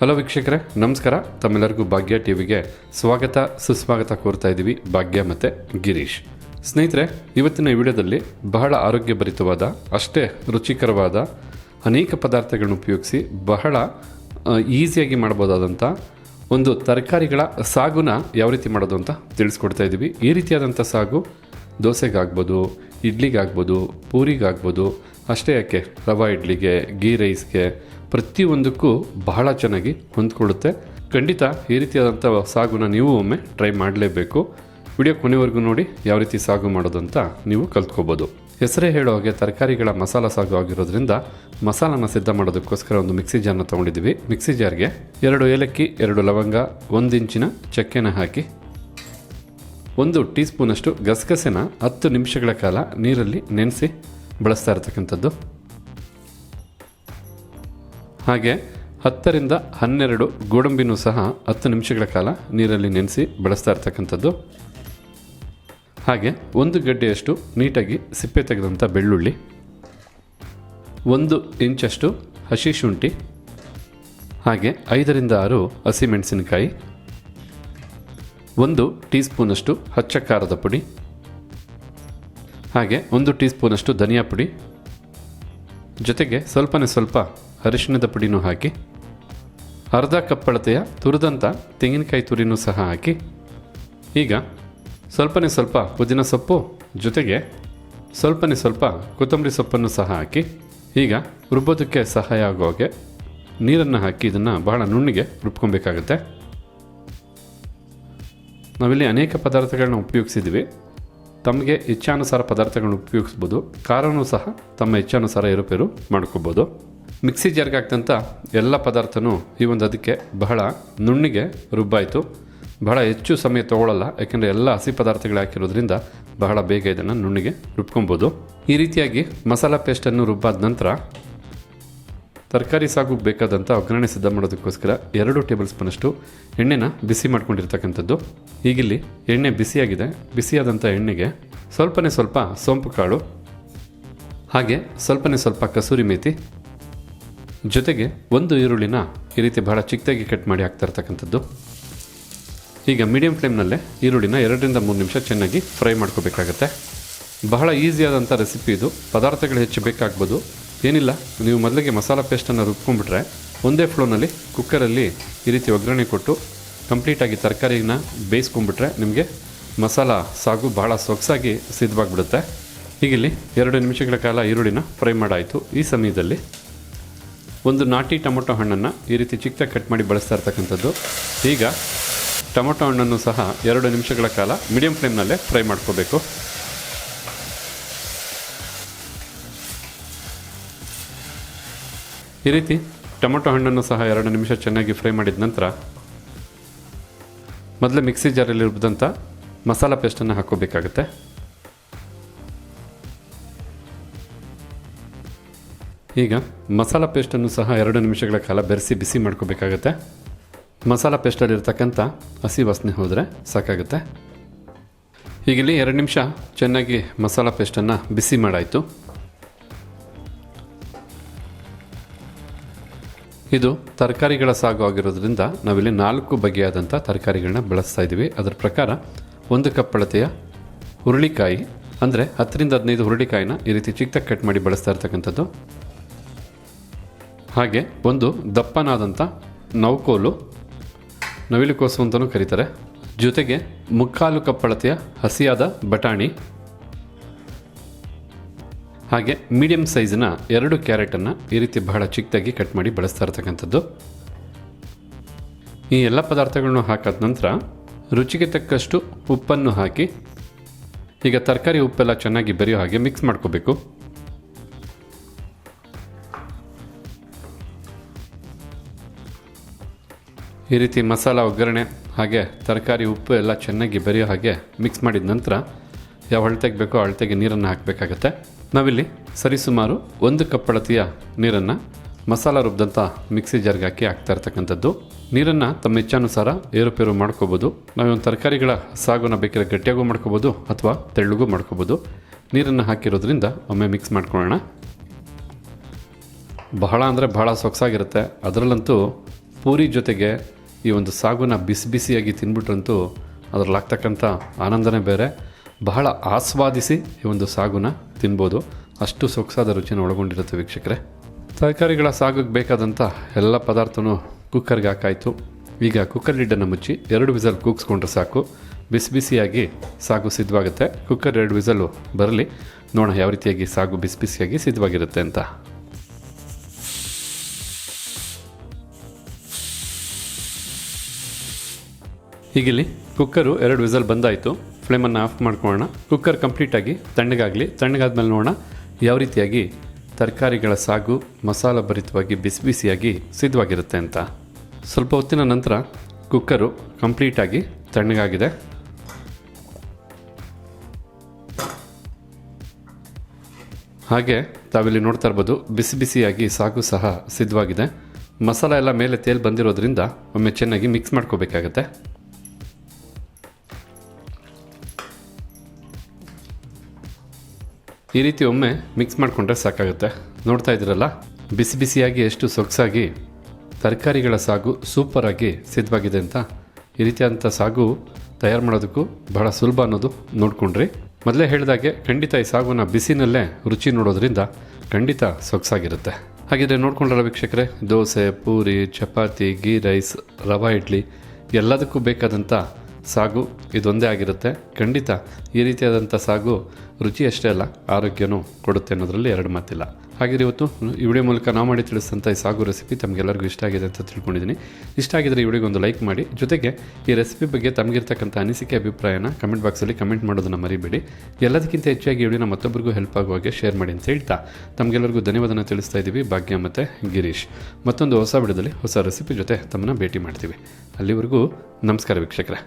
Hello ವೀಕ್ಷಕರೇ, ನಮಸ್ಕಾರ. ತಮ್ಮೆಲ್ಲರಿಗೂ ಭಾಗ್ಯ ಟಿವಿಗೆ ಸ್ವಾಗತ ಸುಸ್ವಾಗತ ಕೋರ್ತಾ ಇದ್ದೀವಿ. ಭಾಗ್ಯ ಮತ್ತು ಗಿರೀಶ್. ಸ್ನೇಹಿತರೆ, ಇವತ್ತಿನ ವಿಡಿಯೋದಲ್ಲಿ ಬಹಳ ಆರೋಗ್ಯಭರಿತವಾದ ಅಷ್ಟೇ ರುಚಿಕರವಾದ ಅನೇಕ ಪದಾರ್ಥಗಳನ್ನ ಉಪಯೋಗಿಸಿ ಬಹಳ ಈಸಿಯಾಗಿ ಮಾಡ್ಬೋದಾದಂಥ ಒಂದು ತರಕಾರಿಗಳ ಸಾಗುನ ಯಾವ ರೀತಿ ಮಾಡೋದು ಅಂತ ತಿಳಿಸ್ಕೊಡ್ತಾ ಇದ್ದೀವಿ. ಈ ರೀತಿಯಾದಂಥ ಸಾಗು ದೋಸೆಗಾಗ್ಬೋದು, ಇಡ್ಲಿಗಾಗ್ಬೋದು, ಪೂರಿಗಾಗ್ಬೋದು, ಅಷ್ಟೇ ಯಾಕೆ ರವಾ ಇಡ್ಲಿಗೆ, ಗೀ ರೈಸ್ಗೆ, ಪ್ರತಿಯೊಂದಕ್ಕೂ ಬಹಳ ಚೆನ್ನಾಗಿ ಹೊಂದ್ಕೊಳ್ಳುತ್ತೆ. ಖಂಡಿತ ಈ ರೀತಿಯಾದಂಥ ಸಾಗುನ ನೀವು ಒಮ್ಮೆ ಟ್ರೈ ಮಾಡಲೇಬೇಕು. ವಿಡಿಯೋ ಕೊನೆವರೆಗೂ ನೋಡಿ ಯಾವ ರೀತಿ ಸಾಗು ಮಾಡೋದು ಅಂತ ನೀವು ಕಲ್ತ್ಕೋಬೋದು. ಹೆಸರೇ ಹೇಳೋ ಹಾಗೆ ತರಕಾರಿಗಳ ಮಸಾಲ ಸಾಗು ಆಗಿರೋದ್ರಿಂದ ಮಸಾಲನ ಸಿದ್ಧ ಮಾಡೋದಕ್ಕೋಸ್ಕರ ಒಂದು ಮಿಕ್ಸಿ ಜಾರ್ನ ತೊಗೊಂಡಿದ್ದೀವಿ. ಮಿಕ್ಸಿ ಜಾರ್ಗೆ 2 ಏಲಕ್ಕಿ, 2 ಲವಂಗ, 1 ಇಂಚಿನ ಚಕ್ಕೆನ ಹಾಕಿ 1 ಟೀ ಸ್ಪೂನಷ್ಟು ಗಸಗಸೆನ 10 ನಿಮಿಷಗಳ ಕಾಲ ನೀರಲ್ಲಿ ನೆನೆಸಿ ಬಳಸ್ತಾ ಇರತಕ್ಕಂಥದ್ದು. ಹಾಗೆ 10 ರಿಂದ 12 ಗೋಡಂಬಿನೂ ಸಹ 10 ನಿಮಿಷಗಳ ಕಾಲ ನೀರಲ್ಲಿ ನೆನೆಸಿ ಬಳಸ್ತಾ ಇರ್ತಕ್ಕಂಥದ್ದು. ಹಾಗೆ 1 ಗಡ್ಡೆಯಷ್ಟು ನೀಟಾಗಿ ಸಿಪ್ಪೆ ತೆಗೆದಂಥ ಬೆಳ್ಳುಳ್ಳಿ, 1 ಇಂಚಷ್ಟು ಹಸಿ ಶುಂಠಿ, ಹಾಗೆ 5 ರಿಂದ 6 ಹಸಿಮೆಣಸಿನಕಾಯಿ, 1 ಟೀ ಸ್ಪೂನಷ್ಟು ಅಚ್ಚ ಖಾರದ ಪುಡಿ, ಹಾಗೆ 1 ಟೀ ಸ್ಪೂನಷ್ಟು ಧನಿಯಾ ಪುಡಿ, ಜೊತೆಗೆ ಸ್ವಲ್ಪ ಅರಿಶಿಣದ ಪುಡಿನೂ ಹಾಕಿ, ಅರ್ಧ ಕಪ್ ಅಳತೆಯ ತುರಿದಂಥ ತೆಂಗಿನಕಾಯಿ ತುರಿನೂ ಸಹ ಹಾಕಿ, ಈಗ ಸ್ವಲ್ಪ ಪುದೀನ ಸೊಪ್ಪು ಜೊತೆಗೆ ಸ್ವಲ್ಪ ಕೊತ್ತಂಬರಿ ಸೊಪ್ಪನ್ನು ಸಹ ಹಾಕಿ, ಈಗ ರುಬ್ಬೋದಕ್ಕೆ ಸಹಾಯ ಆಗೋ ಹಾಗೆ ನೀರನ್ನು ಹಾಕಿ ಇದನ್ನು ಬಹಳ ನುಣ್ಣಗೆ ರುಬ್ಕೊಬೇಕಾಗತ್ತೆ. ನಾವಿಲ್ಲಿ ಅನೇಕ ಪದಾರ್ಥಗಳನ್ನ ಉಪಯೋಗಿಸಿದ್ದೀವಿ. ತಮಗೆ ಇಚ್ಛಾನುಸಾರ ಪದಾರ್ಥಗಳನ್ನ ಉಪಯೋಗಿಸ್ಬೋದು. ಖಾರನೂ ಸಹ ತಮ್ಮ ಇಚ್ಛಾನುಸಾರ ಏರುಪೇರು ಮಾಡ್ಕೋಬೋದು. ಮಿಕ್ಸಿ ಜಾರ್ಗೆ ಹಾಕ್ದಂಥ ಎಲ್ಲ ಪದಾರ್ಥನೂ ಈ ಒಂದು ಅದಕ್ಕೆ ಬಹಳ ನುಣ್ಣಿಗೆ ರುಬ್ಬಾಯಿತು. ಬಹಳ ಹೆಚ್ಚು ಸಮಯ ತೊಗೊಳ್ಳಲ್ಲ, ಯಾಕೆಂದರೆ ಎಲ್ಲ ಹಸಿ ಪದಾರ್ಥಗಳು ಹಾಕಿರೋದ್ರಿಂದ ಬಹಳ ಬೇಗ ಇದನ್ನು ನುಣ್ಣಿಗೆ ರುಬ್ಕೊಬೋದು. ಈ ರೀತಿಯಾಗಿ ಮಸಾಲ ಪೇಸ್ಟನ್ನು ರುಬ್ಬಾದ ನಂತರ ತರಕಾರಿ ಸಾಗು ಬೇಕಾದಂಥ ಒಗ್ಗರಣೆ ಸಿದ್ಧ ಮಾಡೋದಕ್ಕೋಸ್ಕರ 2 ಟೇಬಲ್ ಸ್ಪೂನಷ್ಟು ಎಣ್ಣೆನ ಬಿಸಿ ಮಾಡ್ಕೊಂಡಿರ್ತಕ್ಕಂಥದ್ದು. ಈಗಿಲ್ಲಿ ಎಣ್ಣೆ ಬಿಸಿಯಾಗಿದೆ. ಬಿಸಿಯಾದಂಥ ಎಣ್ಣೆಗೆ ಸ್ವಲ್ಪ ಸೋಂಪು ಕಾಳು, ಹಾಗೆ ಸ್ವಲ್ಪ ಕಸೂರಿ ಮೇಥಿ, ಜೊತೆಗೆ 1 ಈರುಳ್ಳಿನ ಈ ರೀತಿ ಬಹಳ ಚಿಕ್ಕದಾಗಿ ಕಟ್ ಮಾಡಿ ಹಾಕ್ತಾ ಇರ್ತಕ್ಕಂಥದ್ದು. ಈಗ ಮೀಡಿಯಂ ಫ್ಲೇಮ್ನಲ್ಲೇ ಈರುಳ್ಳಿನ 2 ರಿಂದ 3 ನಿಮಿಷ ಚೆನ್ನಾಗಿ ಫ್ರೈ ಮಾಡ್ಕೋಬೇಕಾಗತ್ತೆ. ಬಹಳ ಈಸಿಯಾದಂಥ ರೆಸಿಪಿ ಇದು. ಪದಾರ್ಥಗಳು ಹೆಚ್ಚು ಬೇಕಾಗ್ಬೋದು. ಏನಿಲ್ಲ, ನೀವು ಮೊದಲಿಗೆ ಮಸಾಲ ಪೇಸ್ಟನ್ನು ರುಬ್ಕೊಂಡ್ಬಿಟ್ರೆ ಒಂದೇ ಫ್ಲೋನಲ್ಲಿ ಕುಕ್ಕರಲ್ಲಿ ಈ ರೀತಿ ಒಗ್ಗರಣೆ ಕೊಟ್ಟು ಕಂಪ್ಲೀಟಾಗಿ ತರಕಾರಿನ ಬೇಯಿಸ್ಕೊಂಡ್ಬಿಟ್ರೆ ನಿಮಗೆ ಮಸಾಲ ಸಾಗು ಬಹಳ ಸೊಗಸಾಗಿ ಸಿದ್ಧವಾಗಿಬಿಡುತ್ತೆ. ಹೀಗಿಲ್ಲಿ 2 ನಿಮಿಷಗಳ ಕಾಲ ಈರುಳ್ಳಿನ ಫ್ರೈ ಮಾಡಾಯಿತು. ಈ ಸಮಯದಲ್ಲಿ 1 ನಾಟಿ ಟೊಮೊಟೊ ಹಣ್ಣನ್ನು ಈ ರೀತಿ ಚಿಕ್ಕದಾಗಿ ಕಟ್ ಮಾಡಿ ಬಳಸ್ತಾ ಇರ್ತಕ್ಕಂಥದ್ದು. ಈಗ ಟೊಮೊಟೊ ಹಣ್ಣನ್ನು ಸಹ 2 ನಿಮಿಷಗಳ ಕಾಲ ಮೀಡಿಯಂ ಫ್ಲೇಮ್ನಲ್ಲೇ ಫ್ರೈ ಮಾಡ್ಕೋಬೇಕು. ಈ ರೀತಿ ಟೊಮೊಟೊ ಹಣ್ಣನ್ನು ಸಹ 2 ನಿಮಿಷ ಚೆನ್ನಾಗಿ ಫ್ರೈ ಮಾಡಿದ ನಂತರ ಮೊದಲೇ ಮಿಕ್ಸಿ ಜಾರಲ್ಲಿ ರುಬ್ಬಿದಂಥ ಮಸಾಲ ಪೇಸ್ಟನ್ನು ಹಾಕ್ಕೋಬೇಕಾಗತ್ತೆ. ಈಗ ಮಸಾಲ ಪೇಸ್ಟನ್ನು ಸಹ 2 ನಿಮಿಷಗಳ ಕಾಲ ಬೆರೆಸಿ ಬಿಸಿ ಮಾಡ್ಕೋಬೇಕಾಗತ್ತೆ. ಮಸಾಲ ಪೇಸ್ಟಲ್ಲಿರ್ತಕ್ಕಂಥ ಹಸಿ ವಾಸನೆ ಹೋದರೆ ಸಾಕಾಗುತ್ತೆ. ಹೀಗಿಲ್ಲಿ 2 ನಿಮಿಷ ಚೆನ್ನಾಗಿ ಮಸಾಲ ಪೇಸ್ಟನ್ನು ಬಿಸಿ ಮಾಡಾಯಿತು. ಇದು ತರಕಾರಿಗಳ ಸಾಗು ಆಗಿರೋದ್ರಿಂದ ನಾವಿಲ್ಲಿ 4 ಬಗೆಯಾದಂಥ ತರಕಾರಿಗಳನ್ನ ಬಳಸ್ತಾ ಇದ್ದೀವಿ. ಅದರ ಪ್ರಕಾರ 1 ಕಪ್ ಅಳತೆಯ ಹುರುಳಿಕಾಯಿ, ಅಂದರೆ 10 ರಿಂದ 15 ಹುರುಳಿಕಾಯಿನ ಈ ರೀತಿ ಚಿಕ್ಕದಾಗಿ ಕಟ್ ಮಾಡಿ ಬಳಸ್ತಾ ಇರ್ತಕ್ಕಂಥದ್ದು. ಹಾಗೆ 1 ದಪ್ಪನಾದಂಥ ನವಕೋಲು, ನವಿಲುಕೋಸು ಅಂತಲೂ ಕರೀತಾರೆ. ಜೊತೆಗೆ 3/4 ಕಪ್ ಅಳತೆಯ ಹಸಿಯಾದ ಬಟಾಣಿ, ಹಾಗೆ ಮೀಡಿಯಂ ಸೈಜಿನ 2 ಕ್ಯಾರೆಟನ್ನು ಈ ರೀತಿ ಬಹಳ ಚಿಕ್ಕದಾಗಿ ಕಟ್ ಮಾಡಿ ಬಳಸ್ತಾ ಇರ್ತಕ್ಕಂಥದ್ದು. ಈ ಎಲ್ಲ ಪದಾರ್ಥಗಳನ್ನು ಹಾಕಾದ ನಂತರ ರುಚಿಗೆ ತಕ್ಕಷ್ಟು ಉಪ್ಪನ್ನು ಹಾಕಿ ಈಗ ತರಕಾರಿ ಉಪ್ಪೆಲ್ಲ ಚೆನ್ನಾಗಿ ಬೆರೆಯೋ ಹಾಗೆ ಮಿಕ್ಸ್ ಮಾಡ್ಕೋಬೇಕು. ಈ ರೀತಿ ಮಸಾಲ ಒಗ್ಗರಣೆ ಹಾಗೆ ತರಕಾರಿ ಉಪ್ಪು ಎಲ್ಲ ಚೆನ್ನಾಗಿ ಬೆರೆಯೋ ಹಾಗೆ ಮಿಕ್ಸ್ ಮಾಡಿದ ನಂತರ ಯಾವ ಅಳತೆಗೆ ಬೇಕೋ ಅಳತೆಗೆ ನೀರನ್ನು ಹಾಕಬೇಕಾಗತ್ತೆ. ನಾವಿಲ್ಲಿ ಸರಿಸುಮಾರು 1 ಕಪ್ ಅಳತೆಯ ನೀರನ್ನು ಮಸಾಲ ರುಬ್ಬಿದಂಥ ಮಿಕ್ಸಿ ಜಾರ್ಗೆ ಹಾಕ್ತಾ ಇರ್ತಕ್ಕಂಥದ್ದು. ನೀರನ್ನು ತಮ್ಮ ಇಚ್ಛಾನುಸಾರ ಏರುಪೇರು ಮಾಡ್ಕೋಬೋದು. ನಾವೊಂದು ತರಕಾರಿಗಳ ಸಾಗುನ ಬೇಕಿದ್ರೆ ಗಟ್ಟಿಯಾಗೂ ಮಾಡ್ಕೋಬೋದು ಅಥವಾ ತೆಳ್ಳಗೂ ಮಾಡ್ಕೋಬೋದು. ನೀರನ್ನು ಹಾಕಿರೋದ್ರಿಂದ ಒಮ್ಮೆ ಮಿಕ್ಸ್ ಮಾಡ್ಕೊಳ್ಳೋಣ. ಬಹಳ ಅಂದರೆ ಬಹಳ ಸೊಗಸಾಗಿರುತ್ತೆ. ಅದರಲ್ಲಂತೂ ಪೂರಿ ಜೊತೆಗೆ ಈ ಒಂದು ಸಾಗುನ ಬಿಸಿ ಬಿಸಿಯಾಗಿ ತಿಂದ್ಬಿಟ್ರಂತೂ ಅದರಲ್ಲಾಗ್ತಕ್ಕಂಥ ಆನಂದನೇ ಬೇರೆ. ಬಹಳ ಆಸ್ವಾದಿಸಿ ಈ ಒಂದು ಸಾಗುನ ತಿನ್ಬೋದು, ಅಷ್ಟು ಸೊಗಸಾದ ರುಚಿನ ಒಳಗೊಂಡಿರುತ್ತೆ ವೀಕ್ಷಕರೇ. ತರಕಾರಿಗಳ ಸಾಗುಗೆ ಬೇಕಾದಂಥ ಎಲ್ಲ ಪದಾರ್ಥನೂ ಕುಕ್ಕರ್ಗೆ ಹಾಕಾಯಿತು. ಈಗ ಕುಕ್ಕರ್ ಲಿಡ್ಡನ್ನು ಮುಚ್ಚಿ 2 ವಿಸಲ್ ಕೂಗಿಸ್ಕೊಂಡ್ರೆ ಸಾಕು. ಬಿಸಿ ಬಿಸಿಯಾಗಿ ಸಾಗು ಸಿದ್ಧವಾಗುತ್ತೆ. ಕುಕ್ಕರ್ 2 ವಿಸಲು ಬರಲಿ, ನೋಡೋಣ ಯಾವ ರೀತಿಯಾಗಿ ಸಾಗು ಬಿಸಿ ಬಿಸಿಯಾಗಿ ಸಿದ್ಧವಾಗಿರುತ್ತೆ ಅಂತ. ಹೀಗಿಲ್ಲಿ ಕುಕ್ಕರು 2 ವಿಸಲ್ ಬಂದಾಯಿತು. ಫ್ಲೇಮನ್ನು ಆಫ್ ಮಾಡ್ಕೊಳ್ಳೋಣ. ಕುಕ್ಕರ್ ಕಂಪ್ಲೀಟಾಗಿ ತಣ್ಣಗಾಗಲಿ. ತಣ್ಣಗಾದ್ಮೇಲೆ ನೋಡೋಣ ಯಾವ ರೀತಿಯಾಗಿ ತರಕಾರಿಗಳ ಸಾಗು ಮಸಾಲ ಭರಿತವಾಗಿ ಬಿಸಿ ಬಿಸಿಯಾಗಿ ಸಿದ್ಧವಾಗಿರುತ್ತೆ ಅಂತ. ಸ್ವಲ್ಪ ಹೊತ್ತಿನ ನಂತರ ಕುಕ್ಕರು ಕಂಪ್ಲೀಟಾಗಿ ತಣ್ಣಗಾಗಿದೆ. ಹಾಗೆ ತಾವಿಲ್ಲಿ ನೋಡ್ತಾ ಇರ್ಬೋದು, ಬಿಸಿ ಬಿಸಿಯಾಗಿ ಸಾಗು ಸಹ ಸಿದ್ಧವಾಗಿದೆ. ಮಸಾಲ ಎಲ್ಲ ಮೇಲೆ ತೇಲ್ ಬಂದಿರೋದ್ರಿಂದ ಒಮ್ಮೆ ಚೆನ್ನಾಗಿ ಮಿಕ್ಸ್ ಮಾಡ್ಕೋಬೇಕಾಗತ್ತೆ. ಈ ರೀತಿ ಒಮ್ಮೆ ಮಿಕ್ಸ್ ಮಾಡಿಕೊಂಡ್ರೆ ಸಾಕಾಗುತ್ತೆ. ನೋಡ್ತಾ ಇದ್ದೀರಲ್ಲ ಬಿಸಿ ಬಿಸಿಯಾಗಿ ಎಷ್ಟು ಸೊಗಸಾಗಿ ತರಕಾರಿಗಳ ಸಾಗು ಸೂಪರಾಗಿ ಸಿದ್ಧವಾಗಿದೆ ಅಂತ. ಈ ರೀತಿಯಾದಂಥ ಸಾಗು ತಯಾರು ಮಾಡೋದಕ್ಕೂ ಬಹಳ ಸುಲಭ ಅನ್ನೋದು ನೋಡ್ಕೊಂಡ್ರಿ. ಮೊದಲೇ ಹೇಳಿದಾಗೆ ಖಂಡಿತ ಈ ಸಾಗುನ ಬಿಸಿನಲ್ಲೇ ರುಚಿ ನೋಡೋದ್ರಿಂದ ಖಂಡಿತ ಸೊಗಸಾಗಿರುತ್ತೆ. ಹಾಗಿದ್ರೆ ನೋಡ್ಕೊಂಡ್ರಲ್ಲ ವೀಕ್ಷಕರೇ, ದೋಸೆ, ಪೂರಿ, ಚಪಾತಿ, ಗೀ ರೈಸ್, ರವಾ ಇಡ್ಲಿ ಎಲ್ಲದಕ್ಕೂ ಬೇಕಾದಂಥ ಸಾಗು ಇದೊಂದೇ ಆಗಿರುತ್ತೆ. ಖಂಡಿತ ಈ ರೀತಿಯಾದಂಥ ಸಾಗು ರುಚಿ ಅಷ್ಟೇ ಅಲ್ಲ, ಆರೋಗ್ಯನೂ ಕೊಡುತ್ತೆ ಅನ್ನೋದರಲ್ಲಿ ಎರಡು ಮಾತಿಲ್ಲ. ಹಾಗೆ ಇವತ್ತು ಈ ವಿಡಿಯೋ ಮೂಲಕ ನಾವು ಮಾಡಿ ತಿಳಿಸಿದಂಥ ಈ ಸಾಗು ರೆಸಿಪಿ ತಮಗೆಲ್ಲರಿಗೂ ಇಷ್ಟ ಆಗಿದೆ ಅಂತ ತಿಳ್ಕೊಂಡಿದ್ದೀನಿ. ಇಷ್ಟ ಆಗಿದ್ರೆ ಈ ವಿಡಿಯೋಗೆ ಒಂದು ಲೈಕ್ ಮಾಡಿ, ಜೊತೆಗೆ ಈ ರೆಸಿಪಿ ಬಗ್ಗೆ ತಮಗಿರ್ತಕ್ಕಂಥ ಅನಿಸಿಕೆ ಅಭಿಪ್ರಾಯನ ಕಮೆಂಟ್ ಬಾಕ್ಸಲ್ಲಿ ಕಮೆಂಟ್ ಮಾಡೋದನ್ನು ಮರಿಬೇಡಿ. ಎಲ್ಲದಕ್ಕಿಂತ ಹೆಚ್ಚಾಗಿ ಈ ವಿಡಿಯೋನ ಮತ್ತೊಬ್ಬರಿಗೂ ಹೆಲ್ಪ್ ಆಗುವ ಹಾಗೆ ಶೇರ್ ಮಾಡಿ ಅಂತ ಹೇಳ್ತಾ ತಮಗೆಲ್ಲರಿಗೂ ಧನ್ಯವಾದನ ತಿಳಿಸ್ತಾ ಇದ್ದೀವಿ. ಭಾಗ್ಯ ಮತ್ತು ಗಿರೀಶ್. ಮತ್ತೊಂದು ಹೊಸ ವಿಡಿಯೋದಲ್ಲಿ ಹೊಸ ರೆಸಿಪಿ ಜೊತೆ ತಮ್ಮನ್ನು ಭೇಟಿ ಮಾಡ್ತೀವಿ. ಅಲ್ಲಿವರೆಗೂ ನಮಸ್ಕಾರ ವೀಕ್ಷಕರೇ.